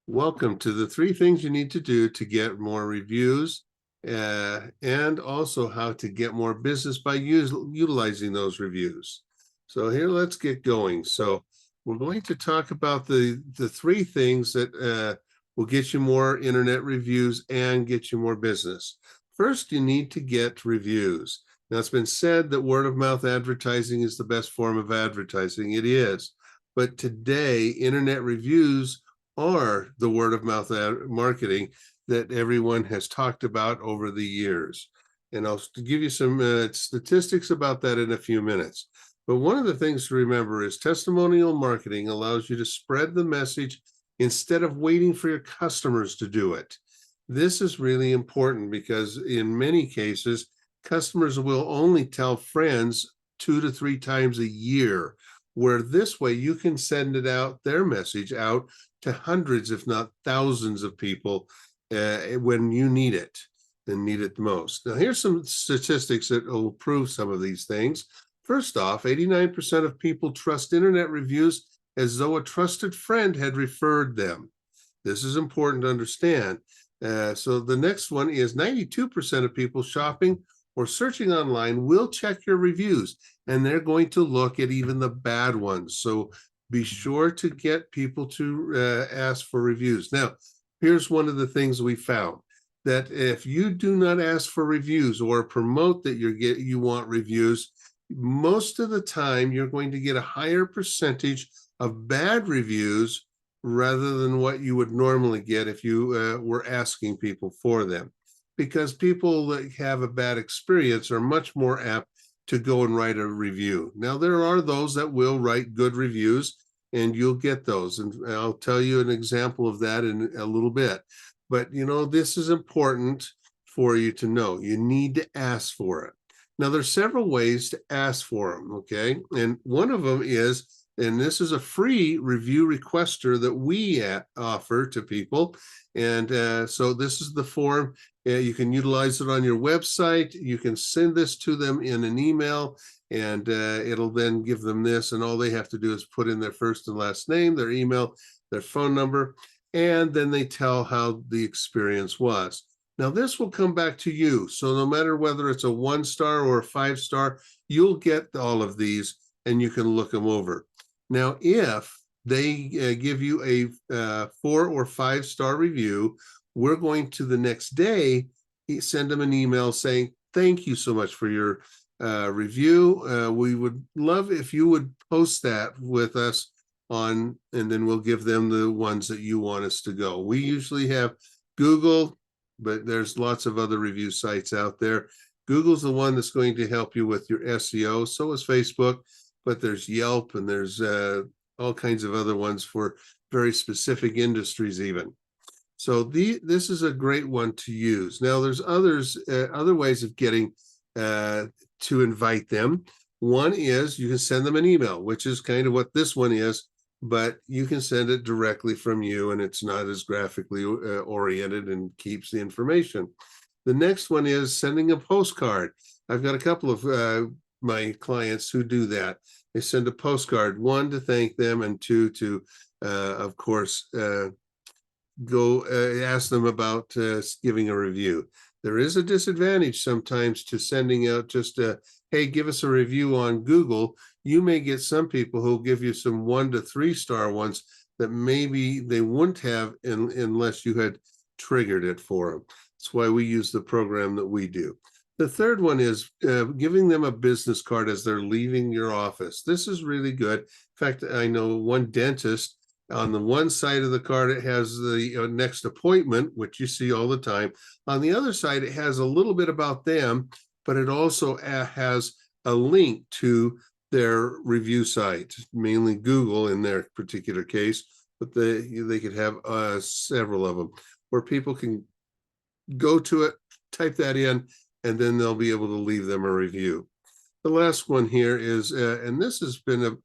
Welcome to the three things you need to do to get more reviews and also how to get more business by utilizing those reviews. So here, let's get going. So we're going to talk about the three things that will get you more internet reviews and get you more business. First, you need to get reviews. Now, it's been said that word of mouth advertising is the best form of advertising. It is. But today, internet reviews are the word of mouth marketing that everyone has talked about over the years. And I'll give you some statistics about that in a few minutes. But one of the things to remember is testimonial marketing allows you to spread the message instead of waiting for your customers to do it. This is really important because in many cases, customers will only tell friends 2 to 3 times a year, where this way you can send it out, their message out to hundreds, if not thousands of people when you need it and need it the most. Now, here's some statistics that will prove some of these things. First off, 89% of people trust internet reviews as though a trusted friend had referred them. This is important to understand. So the next one is 92% of people shopping or searching online will check your reviews, and they're going to look at even the bad ones. So be sure to get people to ask for reviews. Now, here's one of the things we found, that if you do not ask for reviews or promote that you want reviews, most of the time you're going to get a higher percentage of bad reviews rather than what you would normally get if you were asking people for them. Because people that have a bad experience are much more apt to go and write a review. Now, there are those that will write good reviews, and you'll get those. And I'll tell you an example of that in a little bit. But, this is important for you to know. You need to ask for it. Now, there's several ways to ask for them, okay? And one of them is, and this is a free review requester that we offer to people. And so this is the form. You can utilize it on your website. You can send this to them in an email, and it'll then give them this. And all they have to do is put in their first and last name, their email, their phone number, and then they tell how the experience was. Now, this will come back to you. So no matter whether it's a 1-star or a 5-star, you'll get all of these and you can look them over. Now, if they give you a 4 or 5-star review, we're going to the next day send them an email saying, thank you so much for your review. We would love if you would post that with us and then we'll give them the ones that you want us to go. We usually have Google, but there's lots of other review sites out there. Google's the one that's going to help you with your SEO. So is Facebook, but there's Yelp and there's all kinds of other ones for very specific industries even. So this is a great one to use. Now, there's other ways of getting to invite them. One is you can send them an email, which is kind of what this one is, but you can send it directly from you, and it's not as graphically oriented and keeps the information. The next one is sending a postcard. I've got a couple of my clients who do that. They send a postcard, one to thank them, and two to, of course, go ask them about giving a review. There is a disadvantage sometimes to sending out just hey, give us a review on Google. You may get some people who'll give you some 1 to 3-star ones that maybe they wouldn't have unless you had triggered it for them. That's why we use the program that we do. The third one is giving them a business card as they're leaving your office. This is really good. In fact, I know one dentist, on the one side of the card, it has the next appointment, which you see all the time. On the other side, it has a little bit about them, but it also has a link to their review site, mainly Google in their particular case, but they could have several of them where people can go to it, type that in, and then they'll be able to leave them a review. The last one here is, and this has been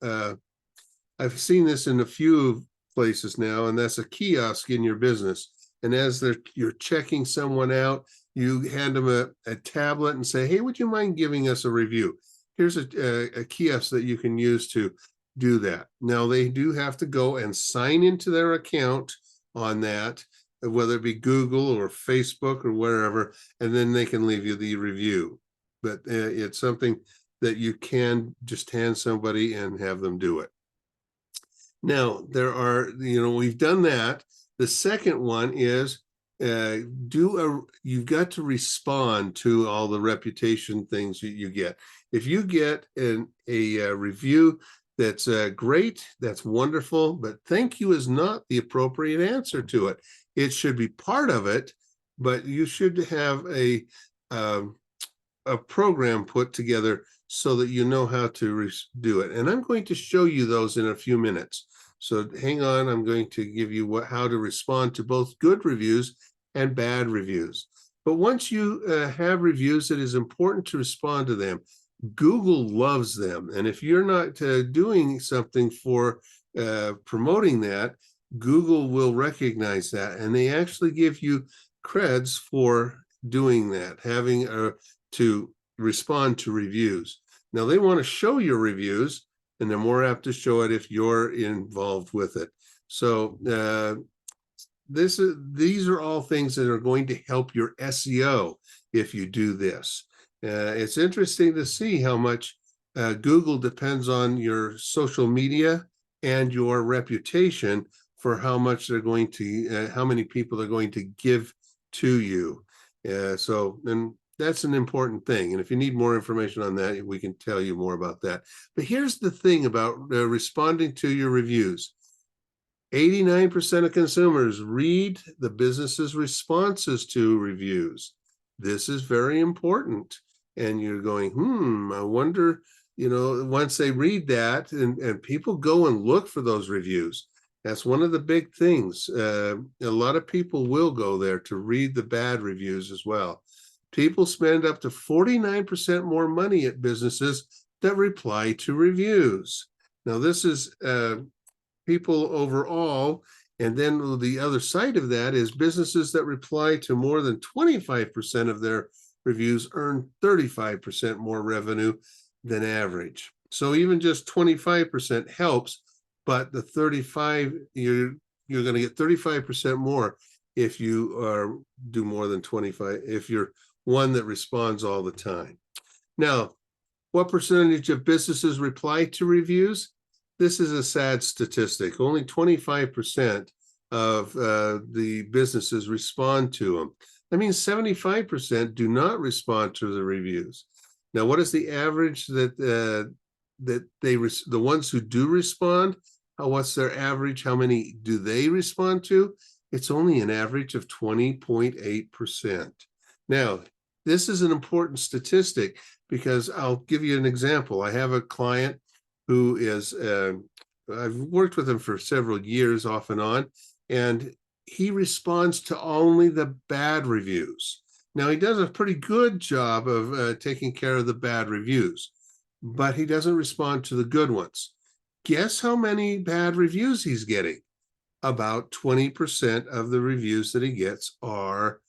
I've seen this in a few places now, and that's a kiosk in your business. And as you're checking someone out, you hand them a tablet and say, hey, would you mind giving us a review? Here's a kiosk that you can use to do that. Now, they do have to go and sign into their account on that, whether it be Google or Facebook or wherever, and then they can leave you the review. But it's something that you can just hand somebody and have them do it. Now, we've done that. The second one is you've got to respond to all the reputation things you get. If you get a review that's great, that's wonderful, but thank you is not the appropriate answer to it. It should be part of it, but you should have a program put together so that you know how to do it. And I'm going to show you those in a few minutes. So hang on, I'm going to give you how to respond to both good reviews and bad reviews. But once you have reviews, it is important to respond to them. Google loves them. And if you're not doing something for promoting that, Google will recognize that. And they actually give you creds for doing that, having to respond to reviews. Now, they want to show your reviews, and they're more apt to show it if you're involved with it. So these are all things that are going to help your SEO if you do this. It's interesting to see how much Google depends on your social media and your reputation for how much they're going to, how many people are going to give to you. And that's an important thing. And if you need more information on that, we can tell you more about that. But here's the thing about responding to your reviews. 89% of consumers read the business's responses to reviews. This is very important. And you're going, I wonder, once they read that, and people go and look for those reviews. That's one of the big things. A lot of people will go there to read the bad reviews as well. People spend up to 49% more money at businesses that reply to reviews. Now, this is people overall. And then the other side of that is businesses that reply to more than 25% of their reviews earn 35% more revenue than average. So even just 25% helps, but the 35, you're going to get 35% more if you do more than 25, if you're one that responds all the time. Now, what percentage of businesses reply to reviews? This is a sad statistic. Only 25% of the businesses respond to them. That means 75% do not respond to the reviews. Now, what is the average that the ones who do respond? What's their average? How many do they respond to? It's only an average of 20.8%. Now, this is an important statistic because I'll give you an example. I have a client who is, I've worked with him for several years off and on, and he responds to only the bad reviews. Now, he does a pretty good job of taking care of the bad reviews, but he doesn't respond to the good ones. Guess how many bad reviews he's getting? About 20% of the reviews that he gets are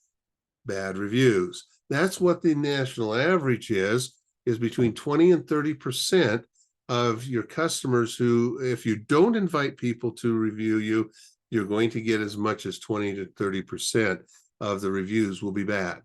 bad reviews. That's what the national average is between 20 and 30% of your customers who, if you don't invite people to review you, you're going to get as much as 20 to 30% of the reviews will be bad.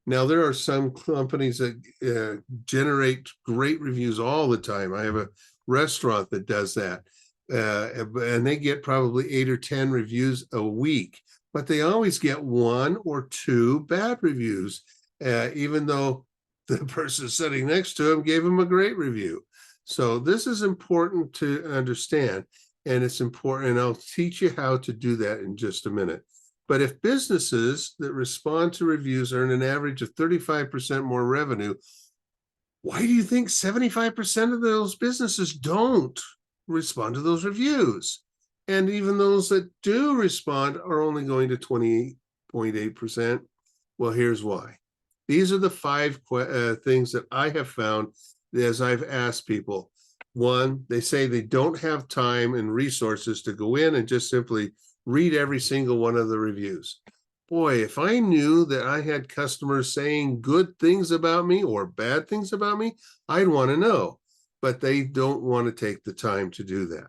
Now, there are some companies that generate great reviews all the time. I have a restaurant that does that, and they get probably 8 or 10 reviews a week, but they always get 1 or 2 bad reviews, even though the person sitting next to him gave him a great review. So this is important to understand, and it's important, and I'll teach you how to do that in just a minute. But if businesses that respond to reviews earn an average of 35% more revenue, why do you think 75% of those businesses don't respond to those reviews? And even those that do respond are only going to 28.8%. Well, here's why. These are the 5 things that I have found as I've asked people. 1, they say they don't have time and resources to go in and just simply read every single one of the reviews. Boy, if I knew that I had customers saying good things about me or bad things about me, I'd want to know. But they don't want to take the time to do that.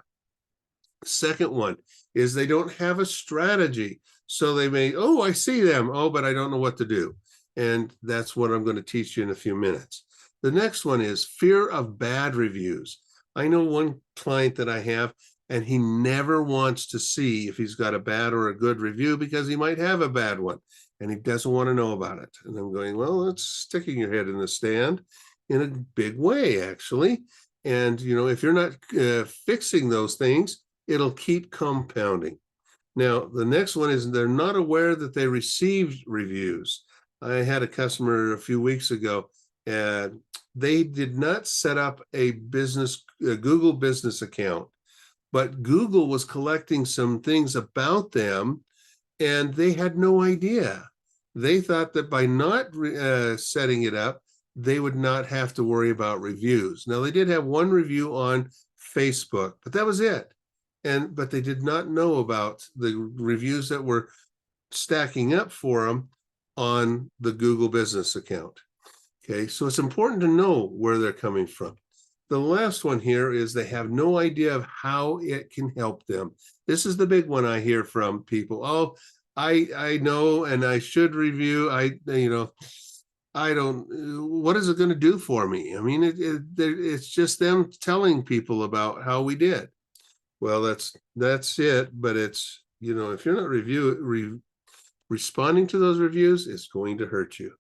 Second one, is they don't have a strategy. So they may, oh, I see them. Oh, but I don't know what to do. And that's what I'm going to teach you in a few minutes. The next one is fear of bad reviews. I know one client that I have, and he never wants to see if he's got a bad or a good review because he might have a bad one and he doesn't want to know about it. And I'm going, well, it's sticking your head in the sand in a big way, actually. And, you know, if you're not fixing those things, it'll keep compounding. Now, the next one is they're not aware that they received reviews. I had a customer a few weeks ago, and they did not set up a Google business account, but Google was collecting some things about them, and they had no idea. They thought that by not setting it up, they would not have to worry about reviews. Now, they did have one review on Facebook, but that was it. But they did not know about the reviews that were stacking up for them on the Google business account. Okay, so it's important to know where they're coming from. The last one here is they have no idea of how it can help them. This is the big one I hear from people. Oh, I know, and I should review. I don't. What is it going to do for me? I mean, it's just them telling people about how we did. Well, that's it. But it's, you know, if you're not responding to those reviews, it's going to hurt you.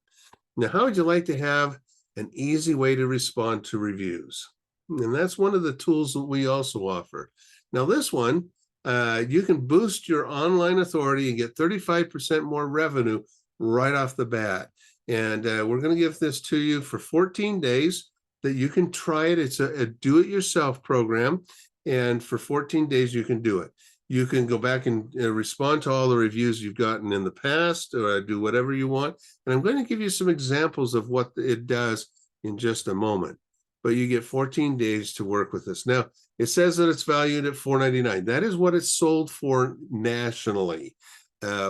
Now, how would you like to have an easy way to respond to reviews? And that's one of the tools that we also offer. Now, this one, you can boost your online authority and get 35% more revenue right off the bat. And we're going to give this to you for 14 days that you can try it. It's a do-it-yourself program. And for 14 days, you can do it. You can go back and respond to all the reviews you've gotten in the past, or do whatever you want. And I'm going to give you some examples of what it does in just a moment. But you get 14 days to work with this. Now, it says that it's valued at $4.99. That is what it's sold for nationally.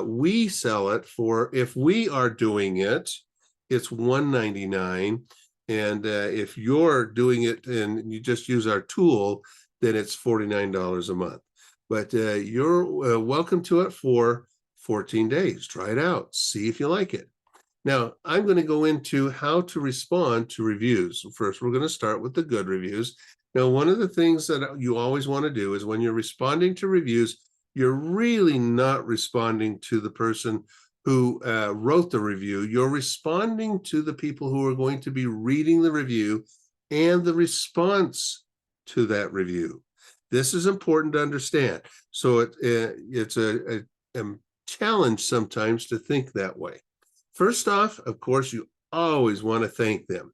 We sell it for, if we are doing it, it's $1.99. And if you're doing it and you just use our tool, then it's $49 a month. But you're welcome to it for 14 days. Try it out. See if you like it. Now, I'm going to go into how to respond to reviews. First, we're going to start with the good reviews. Now, one of the things that you always want to do is when you're responding to reviews, you're really not responding to the person who wrote the review. You're responding to the people who are going to be reading the review and the response to that review. This is important to understand. So it's a challenge sometimes to think that way. First off, of course, you always want to thank them.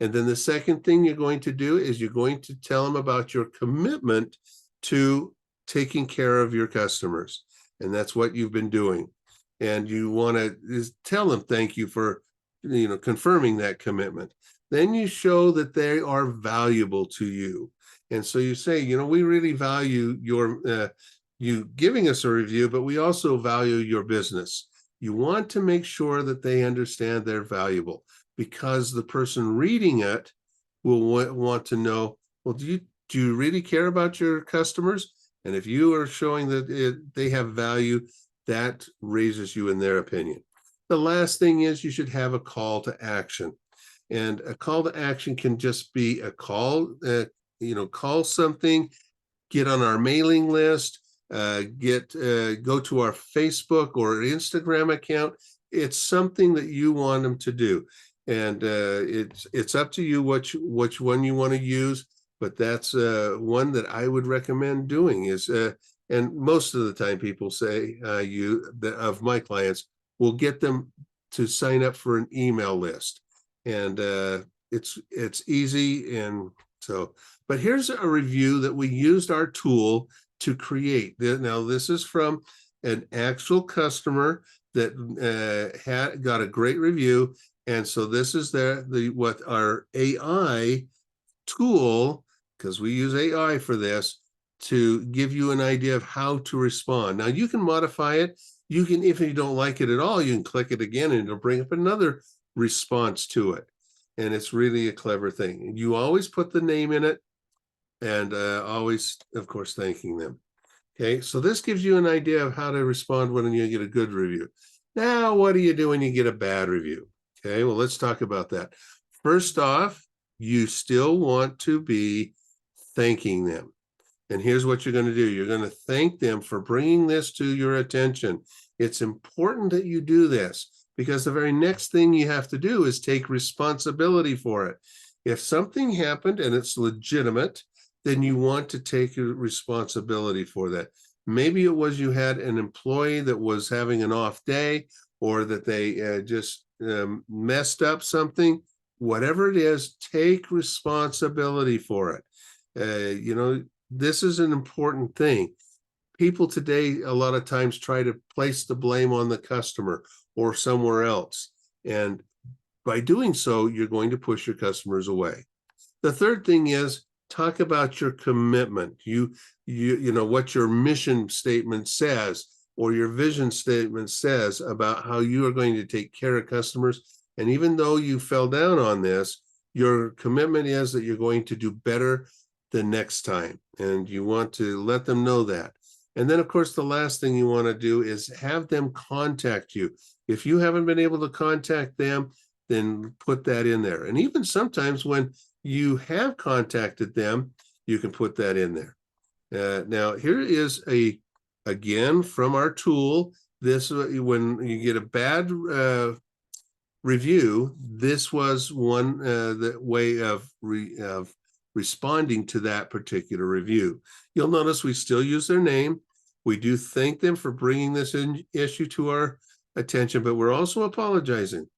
And then the second thing you're going to do is you're going to tell them about your commitment to taking care of your customers. And that's what you've been doing. And you want to tell them thank you for, you know, confirming that commitment. Then you show that they are valuable to you. And so you say, you know, we really value you giving us a review, but we also value your business. You want to make sure that they understand they're valuable, because the person reading it will want to know, well, do you really care about your customers? And if you are showing that they have value, that raises you in their opinion. The last thing is you should have a call to action. And a call to action can just be a call, call something, get on our mailing list, go to our Facebook or Instagram account. It's something that you want them to do. And it's up to you which one you want to use, but that's one that I would recommend doing is, and most of the time people say of my clients will get them to sign up for an email list. And it's easy. And so, but here's a review that we used our tool to create. Now, this is from an actual customer that got a great review. And so this is what our AI tool, because we use AI for this, to give you an idea of how to respond. Now, you can modify it. You can, if you don't like it at all, you can click it again and it'll bring up another response to it. And it's really a clever thing. You always put the name in it, and always, of course, thanking them. Okay, so this gives you an idea of how to respond when you get a good review. Now, what do you do when you get a bad review? Okay, well, let's talk about that. First off, you still want to be thanking them. And here's what you're going to do. You're going to thank them for bringing this to your attention. It's important that you do this because the very next thing you have to do is take responsibility for it. If something happened and it's legitimate, then you want to take responsibility for that. Maybe it was you had an employee that was having an off day, or that they just messed up something. Whatever it is, take responsibility for it. This is an important thing. People today, a lot of times, try to place the blame on the customer or somewhere else. And by doing so, you're going to push your customers away. The third thing is talk about your commitment. You know what your mission statement says or your vision statement says about how you are going to take care of customers. And even though you fell down on this, your commitment is that you're going to do better the next time. And you want to let them know that. And then, of course, the last thing you want to do is have them contact you. If you haven't been able to contact them, then put that in there. And even sometimes when you have contacted them, you can put that in there. Now, here is again from our tool. This, when you get a bad review, this was one the way of responding to that particular review. You'll notice we still use their name. We do thank them for bringing this issue to our attention, but we're also apologizing.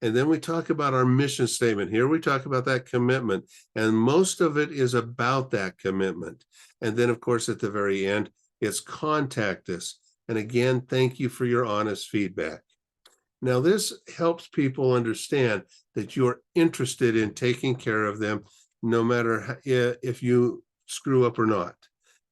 And then we talk about our mission statement. Here we talk about that commitment, and most of it is about that commitment. And then, of course, at the very end, it's contact us. And again, thank you for your honest feedback. Now, this helps people understand that you're interested in taking care of them, no matter if you screw up or not,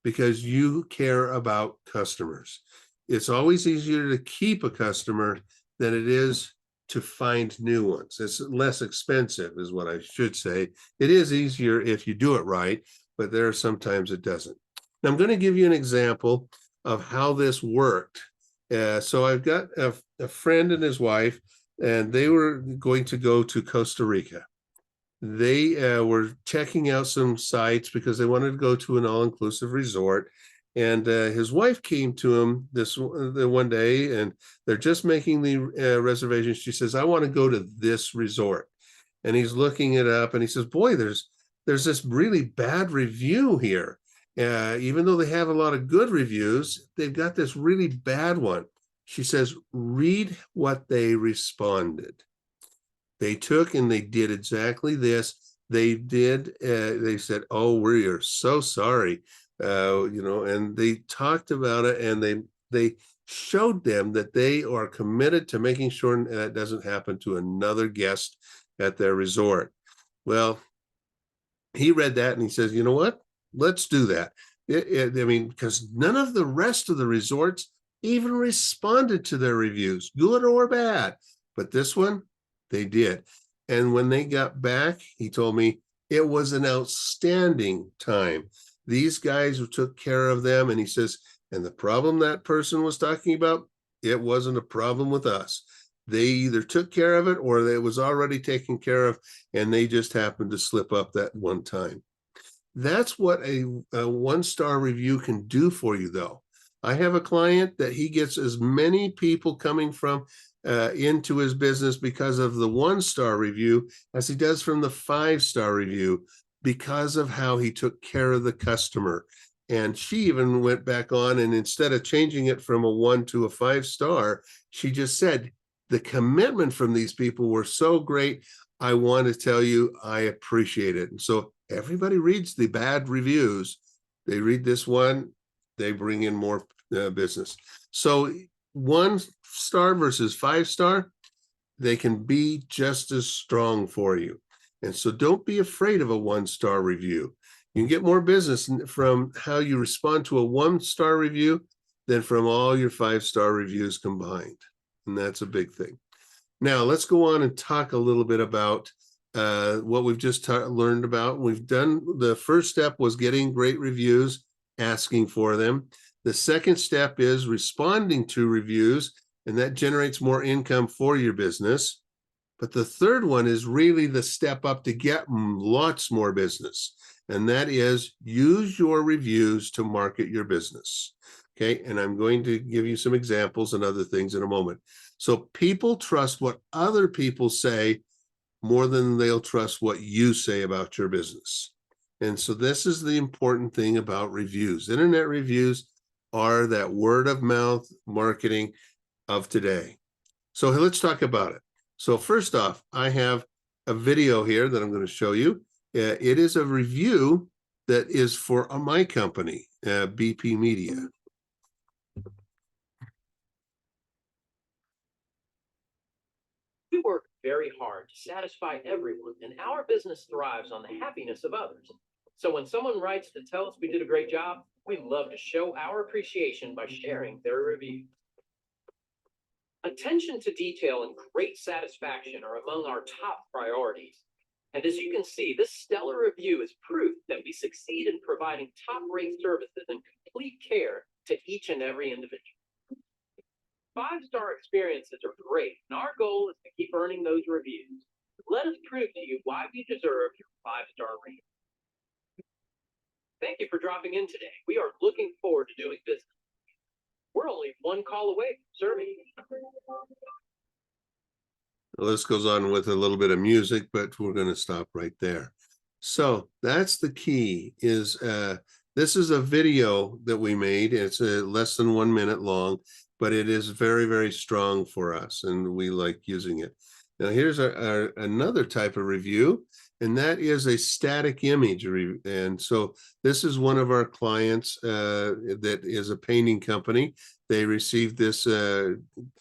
because you care about customers. It's always easier to keep a customer than it is to find new ones. It's less expensive, is what I should say. It is easier if you do it right, but there are sometimes it doesn't. Now, I'm going to give you an example of how this worked. So I've got a friend and his wife, and they were going to go to Costa Rica. They were checking out some sites because they wanted to go to an all-inclusive resort. And his wife came to him the one day, and they're just making the reservation. She says, "I want to go to this resort." And he's looking it up, and he says, "Boy, there's this really bad review here. Even though they have a lot of good reviews, they've got this really bad one." She says, "Read what they responded." They took and they did exactly this. They did. They said, "Oh, we are so sorry." And they talked about it, and they showed them that they are committed to making sure that doesn't happen to another guest at their resort. Well, he read that and he says, "You know what? Let's do that." Because none of the rest of the resorts even responded to their reviews, good or bad. But this one, they did. And when they got back, he told me it was an outstanding time. These guys took care of them. And he says, and the problem that person was talking about, it wasn't a problem with us. They either took care of it or it was already taken care of, and they just happened to slip up that one time. That's what a one-star review can do for you, though. I have a client that he gets as many people coming from into his business because of the one-star review as he does from the five-star review, because of how he took care of the customer. And she even went back on, and instead of changing it from a 1 to a 5-star, she just said, "The commitment from these people were so great. I want to tell you, I appreciate it." And so everybody reads the bad reviews. They read this one, they bring in more business. So 1-star versus 5-star, they can be just as strong for you. And so don't be afraid of a 1-star review. You can get more business from how you respond to a 1-star review than from all your 5-star reviews combined. And that's a big thing. Now, let's go on and talk a little bit about what we've just learned about. We've done, the first step was getting great reviews, asking for them. The second step is responding to reviews, and that generates more income for your business. But the third one is really the step up to get lots more business. And that is use your reviews to market your business. Okay. And I'm going to give you some examples and other things in a moment. So people trust what other people say more than they'll trust what you say about your business. And so this is the important thing about reviews. Internet reviews are that word of mouth marketing of today. So let's talk about it. So first off, I have a video here that I'm going to show you. It is a review that is for my company, BP Media. We work very hard to satisfy everyone, and our business thrives on the happiness of others. So when someone writes to tell us we did a great job, we love to show our appreciation by sharing their review. Attention to detail and great satisfaction are among our top priorities. And as you can see, this stellar review is proof that we succeed in providing top-rate services and complete care to each and every individual. Five-star experiences are great, and our goal is to keep earning those reviews. Let us prove to you why we deserve your five-star rating. Thank you for dropping in today. We are looking forward to doing business. We're only one call away from serving you. Well, this goes on with a little bit of music, but we're going to stop right there. So that's the key is this is a video that we made. It's less than 1 minute long, but it is very, very strong for us, and we like using it. Now, here's another type of review, and that is a static image. And so this is one of our clients that is a painting company. They received this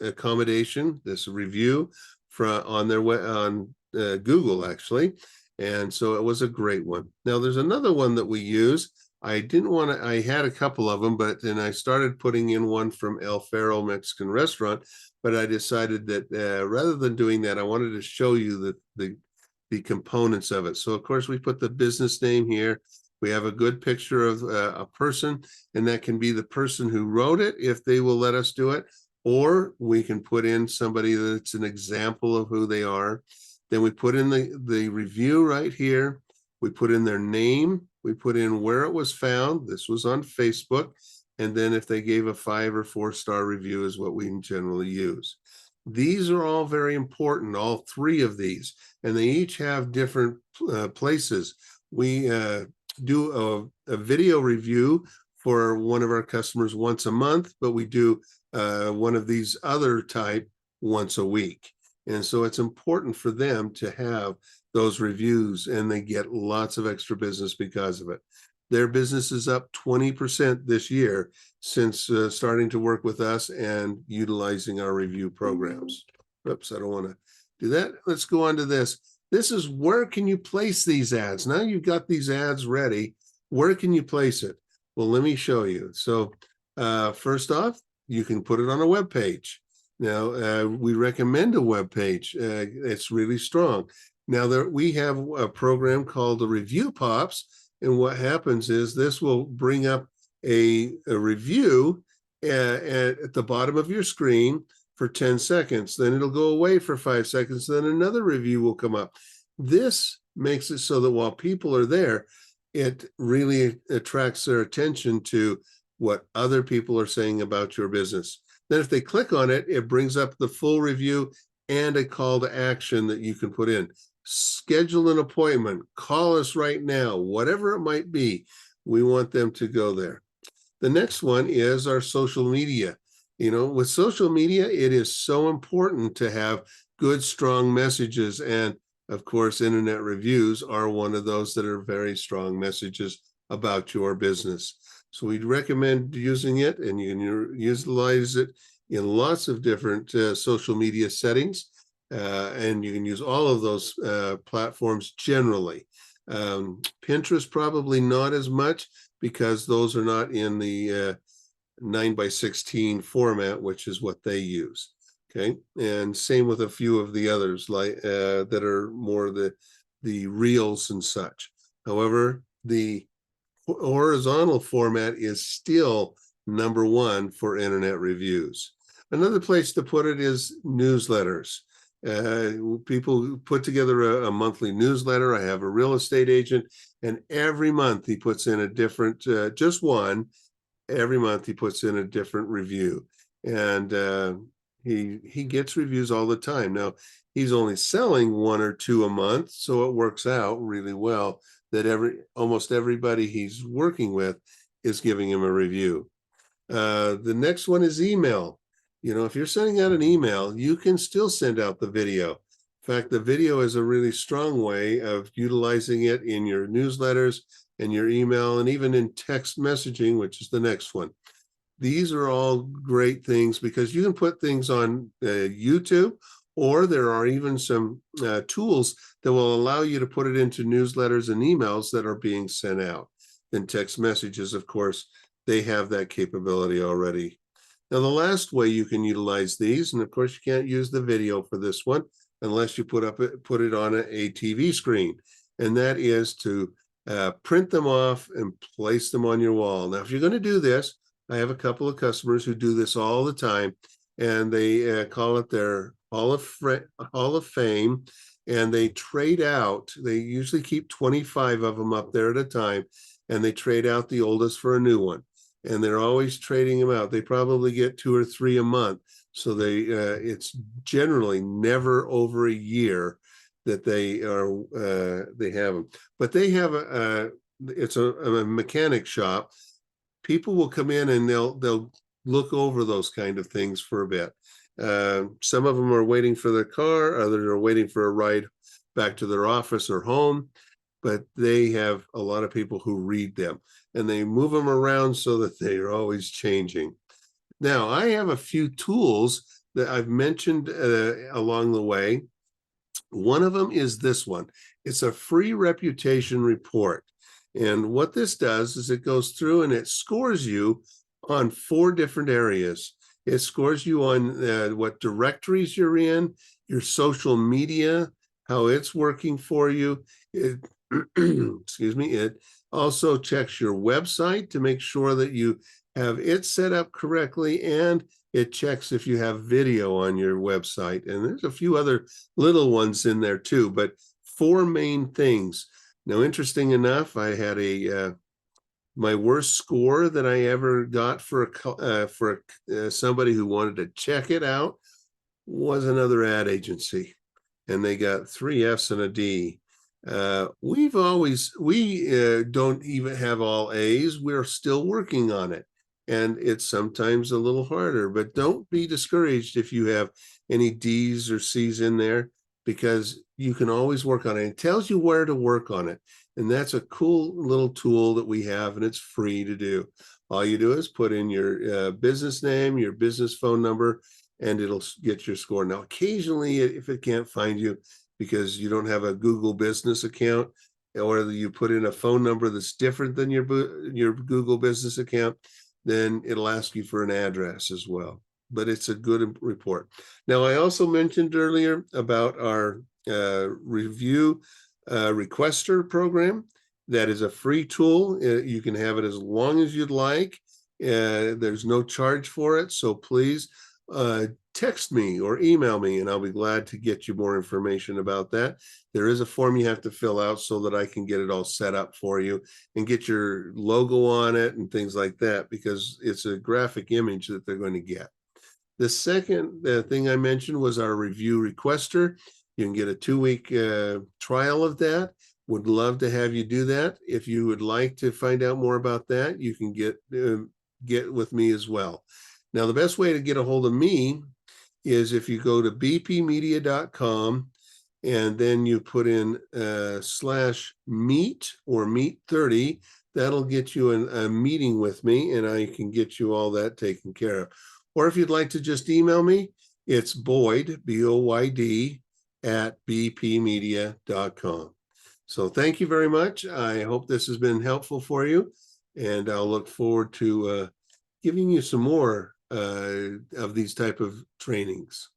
accommodation, this review on their on Google, actually. And so it was a great one. Now, there's another one that we use. I didn't want to, I had a couple of them, but then I started putting in one from El Faro Mexican restaurant, but I decided that rather than doing that, I wanted to show you the components of it. So of course we put the business name here. We have a good picture of a person, and that can be the person who wrote it if they will let us do it, or we can put in somebody that's an example of who they are. Then we put in the review right here. We put in their name. We put in where it was found. This was on Facebook. And then if they gave a 5 or 4 star review is what we generally use. These are all very important, all 3 of these, and they each have different places. We do a video review for one of our customers once a month, but we do one of these other type once a week. And so it's important for them to have those reviews, and they get lots of extra business because of it. Their business is up 20% this year since starting to work with us and utilizing our review programs. Oops, I don't want to do that. Let's go on to this. This is where can you place these ads? Now you've got these ads ready. Where can you place it? Well, let me show you. So first off, you can put it on a web page. Now, we recommend a web page. It's really strong. Now, we have a program called the Review Pops, and what happens is this will bring up a review at the bottom of your screen for 10 seconds. Then it'll go away for 5 seconds. Then another review will come up. This makes it so that while people are there, it really attracts their attention to what other people are saying about your business. Then if they click on it, it brings up the full review and a call to action that you can put in. Schedule an appointment, call us right now, whatever it might be. We want them to go there. The next one is our social media. You know, with social media, it is so important to have good, strong messages. And of course, internet reviews are one of those that are very strong messages about your business. So we'd recommend using it, and you can utilize it in lots of different social media settings. And you can use all of those platforms generally. Pinterest, probably not as much, because those are not in the 9:16 format, which is what they use. Okay, and same with a few of the others like that are more the reels and such. However, the horizontal format is still #1 for internet reviews. Another place to put it is newsletters. People put together a monthly newsletter. I have a real estate agent, and every month he puts in a different, just one. Every month he puts in a different review, and he gets reviews all the time. Now he's only selling 1 or 2 a month, so it works out really well that almost everybody he's working with is giving him a review. The next one is email. If you're sending out an email, you can still send out the video. In fact, the video is a really strong way of utilizing it in your newsletters and your email, and even in text messaging, which is the next one. These are all great things because you can put things on YouTube, or there are even some tools that will allow you to put it into newsletters and emails that are being sent out. And text messages, of course, they have that capability already. Now, the last way you can utilize these, and of course you can't use the video for this one unless you put it on a TV screen, and that is to print them off and place them on your wall. Now, if you're going to do this, I have a couple of customers who do this all the time, and they call it their Hall of Fame, and they trade out. They usually keep 25 of them up there at a time, and they trade out the oldest for a new one. And they're always trading them out. They probably get 2 or 3 a month. So it's generally never over a year that they have them. But they have it's a mechanic shop. People will come in and they'll look over those kind of things for a bit. Some of them are waiting for their car, others are waiting for a ride back to their office or home. But they have a lot of people who read them, and they move them around so that they are always changing. Now, I have a few tools that I've mentioned along the way. One of them is this one. It's a free reputation report. And what this does is it goes through and it scores you on 4 different areas. It scores you on what directories you're in, your social media, how it's working for you. Excuse me, it also checks your website to make sure that you have it set up correctly, and it checks if you have video on your website. And there's a few other little ones in there too, but 4 main things. Now, interesting enough, I had my worst score that I ever got for somebody who wanted to check it out was another ad agency, and they got 3 F's and a D. We don't even have all A's. We're still working on it, and it's sometimes a little harder, but don't be discouraged if you have any D's or C's in there, because you can always work on it. It tells you where to work on it, and that's a cool little tool that we have, and it's free to do. All you do is put in your business name, your business phone number, and it'll get your score. Now, occasionally, if it can't find you, because you don't have a Google business account, or you put in a phone number that's different than your Google business account, then it'll ask you for an address as well. But it's a good report. Now, I also mentioned earlier about our review requester program. That is a free tool. You can have it as long as you'd like. There's no charge for it. So please text me or email me, and I'll be glad to get you more information about that. There is a form you have to fill out so that I can get it all set up for you and get your logo on it and things like that, because it's a graphic image that they're going to get. The second thing I mentioned was our review requester. You can get a 2-week trial of that. Would love to have you do that. If you would like to find out more about that, you can get with me as well. Now, the best way to get a hold of me is if you go to bpmedia.com and then you put in /meet or meet30. That'll get you a meeting with me, and I can get you all that taken care of. Or if you'd like to just email me, it's Boyd, B-O-Y-D, @bpmedia.com. So thank you very much. I hope this has been helpful for you, and I'll look forward to giving you some more of these type of trainings.